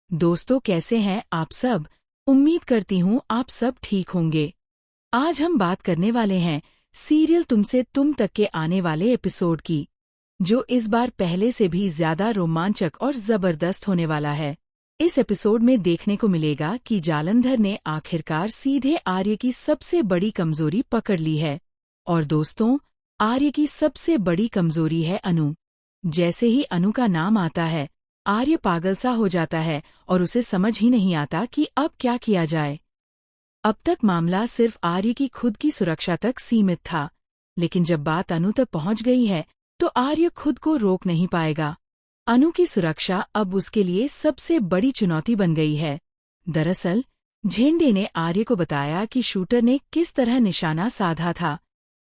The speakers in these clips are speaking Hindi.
दोस्तों, कैसे हैं आप सब। उम्मीद करती हूँ आप सब ठीक होंगे। आज हम बात करने वाले हैं सीरियल तुमसे तुम तक के आने वाले एपिसोड की, जो इस बार पहले से भी ज्यादा रोमांचक और जबरदस्त होने वाला है। इस एपिसोड में देखने को मिलेगा कि जालंधर ने आखिरकार सीधे आर्य की सबसे बड़ी कमजोरी पकड़ ली है। और दोस्तों, आर्य की सबसे बड़ी कमजोरी है अनु। जैसे ही अनु का नाम आता है, आर्य पागल सा हो जाता है और उसे समझ ही नहीं आता कि अब क्या किया जाए। अब तक मामला सिर्फ आर्य की खुद की सुरक्षा तक सीमित था, लेकिन जब बात अनु तक पहुंच गई है तो आर्य खुद को रोक नहीं पाएगा। अनु की सुरक्षा अब उसके लिए सबसे बड़ी चुनौती बन गई है। दरअसल झेंडे ने आर्य को बताया कि शूटर ने किस तरह निशाना साधा था,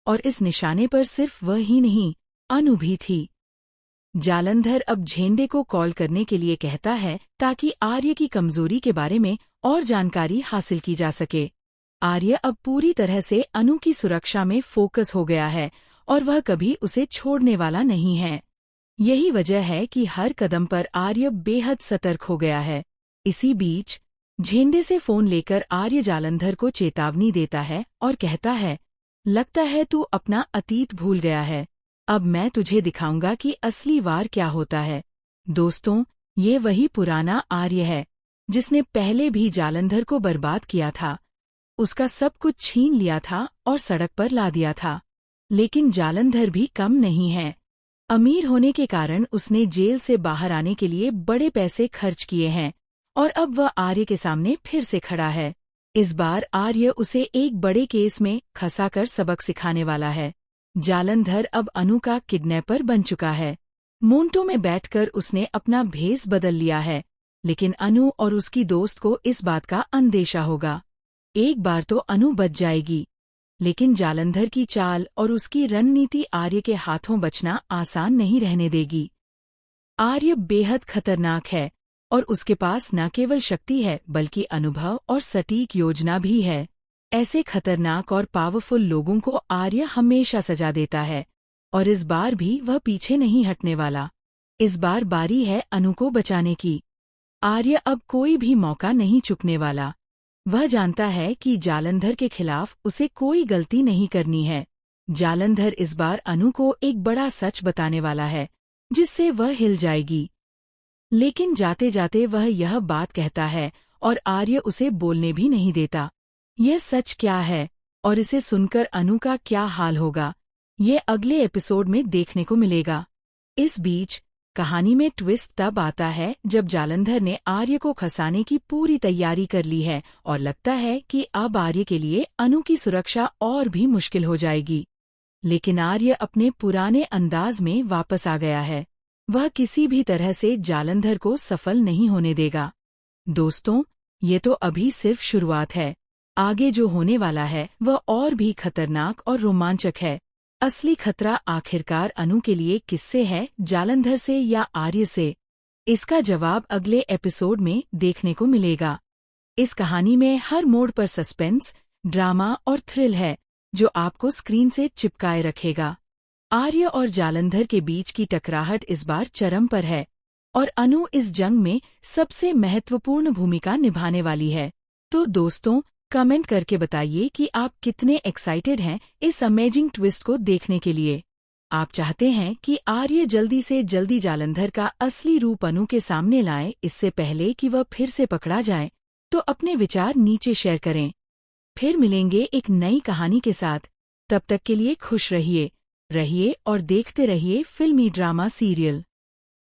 और इस निशाने पर सिर्फ वह ही नहीं, अनु भी थी। जालंधर अब झेंडे को कॉल करने के लिए कहता है ताकि आर्य की कमजोरी के बारे में और जानकारी हासिल की जा सके। आर्य अब पूरी तरह से अनु की सुरक्षा में फोकस हो गया है और वह कभी उसे छोड़ने वाला नहीं है। यही वजह है कि हर कदम पर आर्य बेहद सतर्क हो गया है। इसी बीच झेंडे से फोन लेकर आर्य जालंधर को चेतावनी देता है और कहता है, लगता है तू अपना अतीत भूल गया है। अब मैं तुझे दिखाऊंगा कि असली वार क्या होता है। दोस्तों, ये वही पुराना आर्य है जिसने पहले भी जालंधर को बर्बाद किया था, उसका सब कुछ छीन लिया था और सड़क पर ला दिया था। लेकिन जालंधर भी कम नहीं है। अमीर होने के कारण उसने जेल से बाहर आने के लिए बड़े पैसे खर्च किए हैं और अब वह आर्य के सामने फिर से खड़ा है। इस बार आर्य उसे एक बड़े केस में फंसाकर सबक सिखाने वाला है। जालंधर अब अनु का किडनैपर बन चुका है। मोंटो में बैठकर उसने अपना भेष बदल लिया है, लेकिन अनु और उसकी दोस्त को इस बात का अंदेशा होगा। एक बार तो अनु बच जाएगी, लेकिन जालंधर की चाल और उसकी रणनीति आर्य के हाथों बचना आसान नहीं रहने देगी। आर्य बेहद खतरनाक है और उसके पास न केवल शक्ति है बल्कि अनुभव और सटीक योजना भी है। ऐसे खतरनाक और पावरफुल लोगों को आर्य हमेशा सजा देता है और इस बार भी वह पीछे नहीं हटने वाला। इस बार बारी है अनु को बचाने की। आर्य अब कोई भी मौका नहीं चुकने वाला। वह जानता है कि जालंधर के खिलाफ उसे कोई गलती नहीं करनी है। जालंधर इस बार अनु को एक बड़ा सच बताने वाला है जिससे वह हिल जाएगी। लेकिन जाते जाते वह यह बात कहता है और आर्य उसे बोलने भी नहीं देता। यह सच क्या है और इसे सुनकर अनु का क्या हाल होगा, ये अगले एपिसोड में देखने को मिलेगा। इस बीच कहानी में ट्विस्ट तब आता है जब जालंधर ने आर्य को फंसाने की पूरी तैयारी कर ली है और लगता है कि अब आर्य के लिए अनु की सुरक्षा और भी मुश्किल हो जाएगी। लेकिन आर्य अपने पुराने अंदाज में वापस आ गया है। वह किसी भी तरह से जालंधर को सफल नहीं होने देगा। दोस्तों, ये तो अभी सिर्फ शुरुआत है। आगे जो होने वाला है वह और भी खतरनाक और रोमांचक है। असली खतरा आखिरकार अनु के लिए किससे है, जालंधर से या आर्य से? इसका जवाब अगले एपिसोड में देखने को मिलेगा। इस कहानी में हर मोड़ पर सस्पेंस, ड्रामा और थ्रिल है जो आपको स्क्रीन से चिपकाए रखेगा। आर्य और जालंधर के बीच की टकराहट इस बार चरम पर है और अनु इस जंग में सबसे महत्वपूर्ण भूमिका निभाने वाली है। तो दोस्तों, कमेंट करके बताइए कि आप कितने एक्साइटेड हैं इस अमेजिंग ट्विस्ट को देखने के लिए। आप चाहते हैं कि आर्य जल्दी से जल्दी जालंधर का असली रूप अनु के सामने लाए इससे पहले कि वह फिर से पकड़ा जाए? तो अपने विचार नीचे शेयर करें। फिर मिलेंगे एक नई कहानी के साथ। तब तक के लिए खुश रहिए और देखते रहिए फिल्मी ड्रामा सीरियल।